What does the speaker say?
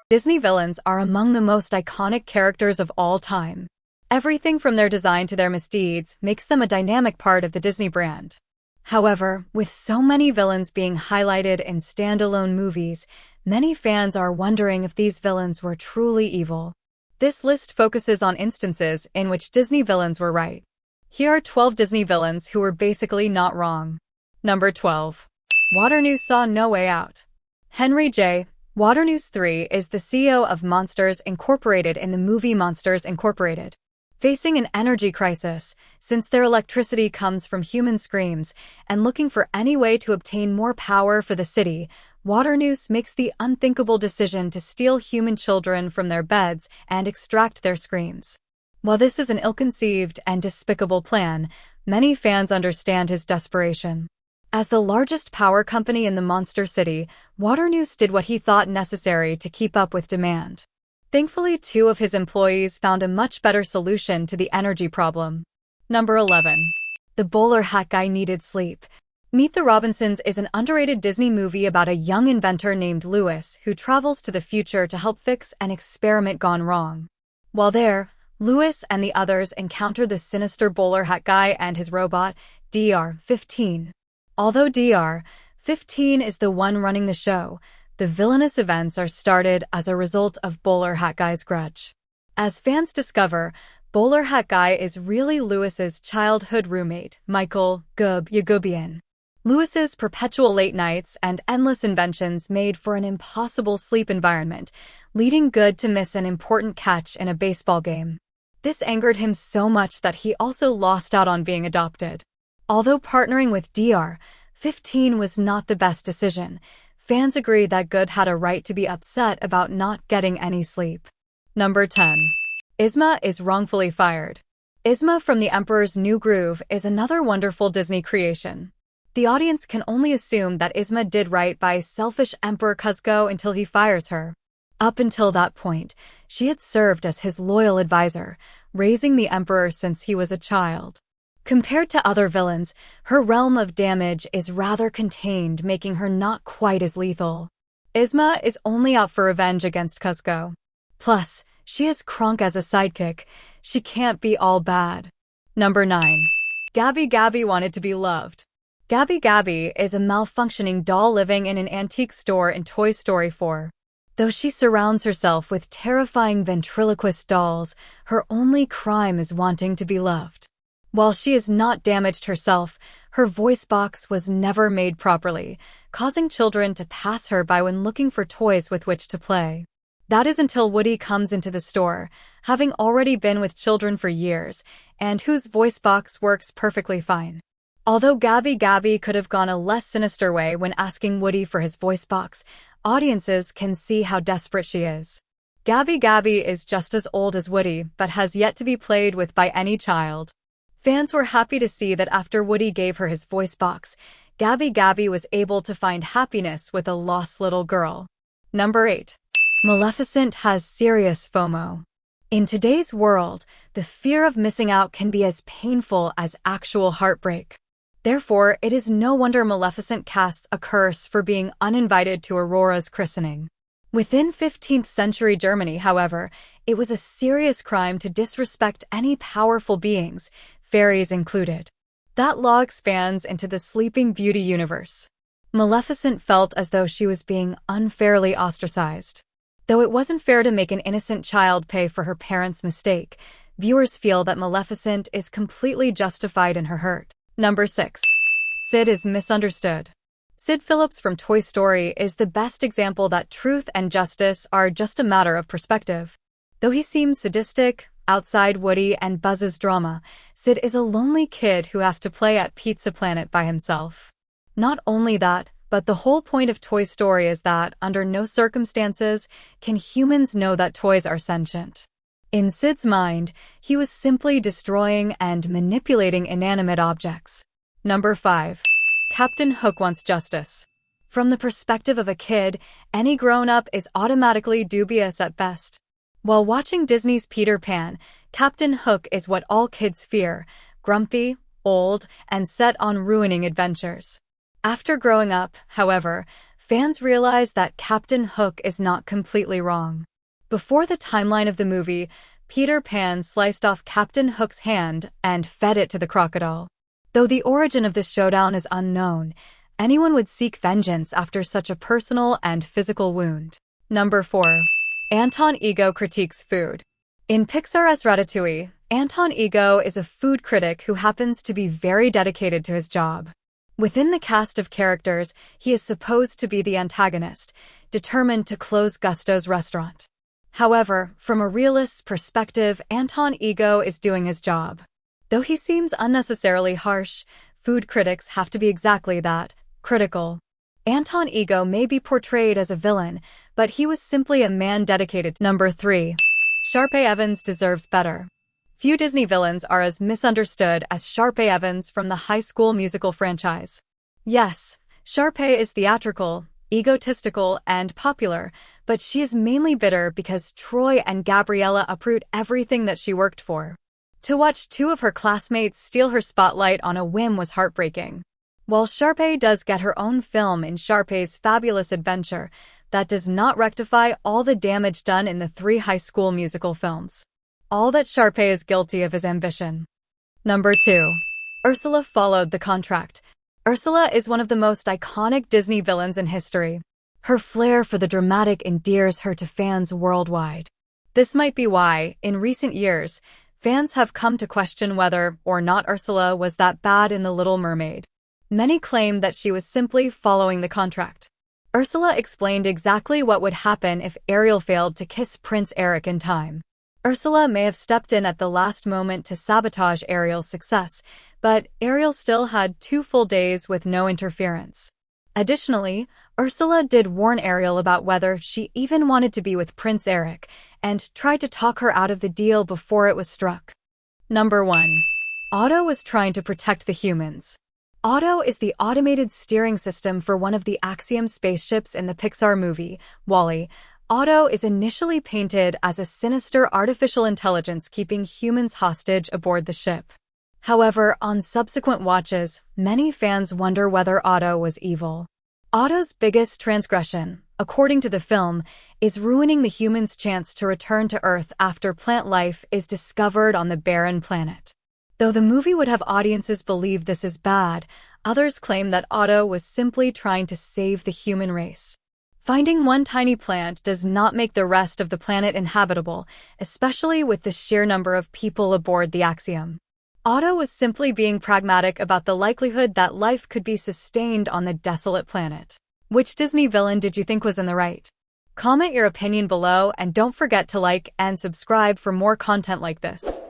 Disney villains are among the most iconic characters of all time. Everything from their design to their misdeeds makes them a dynamic part of the Disney brand. However, with so many villains being highlighted in standalone movies, many fans are wondering if these villains were truly evil. This list focuses on instances in which Disney villains were right. Here are 12 Disney villains who were basically not wrong. Number 12. Waternoose saw no way out. Henry J. Waternoose III is the CEO of Monsters Incorporated in the movie Monsters Incorporated. Facing an energy crisis, since their electricity comes from human screams, and looking for any way to obtain more power for the city, Waternoose makes the unthinkable decision to steal human children from their beds and extract their screams. While this is an ill-conceived and despicable plan, many fans understand his desperation. As the largest power company in the Monster City, Waternoose did what he thought necessary to keep up with demand. Thankfully, 2 of his employees found a much better solution to the energy problem. Number 11. The Bowler Hat Guy needed sleep. Meet the Robinsons is an underrated Disney movie about a young inventor named Louis who travels to the future to help fix an experiment gone wrong. While there, Louis and the others encounter the sinister Bowler Hat Guy and his robot, Dr. 15. Although Dr. 15 is the one running the show, the villainous events are started as a result of Bowler Hat Guy's grudge. As fans discover, Bowler Hat Guy is really Louis's childhood roommate, Michael Gub Yagubian. Louis's perpetual late nights and endless inventions made for an impossible sleep environment, leading Good to miss an important catch in a baseball game. This angered him so much that he also lost out on being adopted. Although partnering with Dr. 15 was not the best decision, fans agree that Good had a right to be upset about not getting any sleep. Number 10. Yzma is wrongfully fired. Yzma from The Emperor's New Groove is another wonderful Disney creation. The audience can only assume that Yzma did right by selfish Emperor Kuzco until he fires her. Up until that point, she had served as his loyal advisor, raising the Emperor since he was a child. Compared to other villains, her realm of damage is rather contained, making her not quite as lethal. Yzma is only out for revenge against Kuzco. Plus, she has Kronk as a sidekick. She can't be all bad. Number 9. Gabby Gabby wanted to be loved. Gabby Gabby is a malfunctioning doll living in an antique store in Toy Story 4. Though she surrounds herself with terrifying ventriloquist dolls, her only crime is wanting to be loved. While she is not damaged herself, her voice box was never made properly, causing children to pass her by when looking for toys with which to play. That is until Woody comes into the store, having already been with children for years, and whose voice box works perfectly fine. Although Gabby Gabby could have gone a less sinister way when asking Woody for his voice box, audiences can see how desperate she is. Gabby Gabby is just as old as Woody, but has yet to be played with by any child. Fans were happy to see that after Woody gave her his voice box, Gabby Gabby was able to find happiness with a lost little girl. Number 8. Maleficent has serious FOMO. In today's world, the fear of missing out can be as painful as actual heartbreak. Therefore, it is no wonder Maleficent casts a curse for being uninvited to Aurora's christening. Within 15th century Germany, however, it was a serious crime to disrespect any powerful beings, fairies included. That law expands into the Sleeping Beauty universe. Maleficent felt as though she was being unfairly ostracized. Though it wasn't fair to make an innocent child pay for her parents' mistake, viewers feel that Maleficent is completely justified in her hurt. Number 6. Sid is misunderstood. Sid Phillips from Toy Story is the best example that truth and justice are just a matter of perspective. Though he seems sadistic, outside Woody and Buzz's drama, Sid is a lonely kid who has to play at Pizza Planet by himself. Not only that, but the whole point of Toy Story is that, under no circumstances, can humans know that toys are sentient. In Sid's mind, he was simply destroying and manipulating inanimate objects. Number 5. Captain Hook wants justice. From the perspective of a kid, any grown-up is automatically dubious at best. While watching Disney's Peter Pan, Captain Hook is what all kids fear, grumpy, old, and set on ruining adventures. After growing up, however, fans realize that Captain Hook is not completely wrong. Before the timeline of the movie, Peter Pan sliced off Captain Hook's hand and fed it to the crocodile. Though the origin of this showdown is unknown, anyone would seek vengeance after such a personal and physical wound. Number 4. Anton Ego critiques food. In Pixar's Ratatouille, Anton Ego is a food critic who happens to be very dedicated to his job. Within the cast of characters, he is supposed to be the antagonist, determined to close Gusto's restaurant. However, from a realist's perspective, Anton Ego is doing his job. Though he seems unnecessarily harsh, food critics have to be exactly that, critical. Anton Ego may be portrayed as a villain, but he was simply a man dedicated. Number 3. Sharpay Evans deserves better. Few Disney villains are as misunderstood as Sharpay Evans from the High School Musical franchise. Yes, Sharpay is theatrical, egotistical, and popular, but she is mainly bitter because Troy and Gabriella uproot everything that she worked for. To watch two of her classmates steal her spotlight on a whim was heartbreaking. While Sharpay does get her own film in Sharpay's Fabulous Adventure, that does not rectify all the damage done in the 3 High School Musical films. All that Sharpay is guilty of is ambition. Number 2. Ursula followed the contract. Ursula is one of the most iconic Disney villains in history. Her flair for the dramatic endears her to fans worldwide. This might be why, in recent years, fans have come to question whether or not Ursula was that bad in The Little Mermaid. Many claim that she was simply following the contract. Ursula explained exactly what would happen if Ariel failed to kiss Prince Eric in time. Ursula may have stepped in at the last moment to sabotage Ariel's success, but Ariel still had 2 full days with no interference. Additionally, Ursula did warn Ariel about whether she even wanted to be with Prince Eric and tried to talk her out of the deal before it was struck. Number 1. Otto was trying to protect the humans. Otto is the automated steering system for one of the Axiom spaceships in the Pixar movie, WALL-E. Otto is initially painted as a sinister artificial intelligence keeping humans hostage aboard the ship. However, on subsequent watches, many fans wonder whether Otto was evil. Otto's biggest transgression, according to the film, is ruining the humans' chance to return to Earth after plant life is discovered on the barren planet. Though the movie would have audiences believe this is bad, others claim that Otto was simply trying to save the human race. Finding one tiny plant does not make the rest of the planet inhabitable, especially with the sheer number of people aboard the Axiom. Otto was simply being pragmatic about the likelihood that life could be sustained on the desolate planet. Which Disney villain did you think was in the right? Comment your opinion below and don't forget to like and subscribe for more content like this.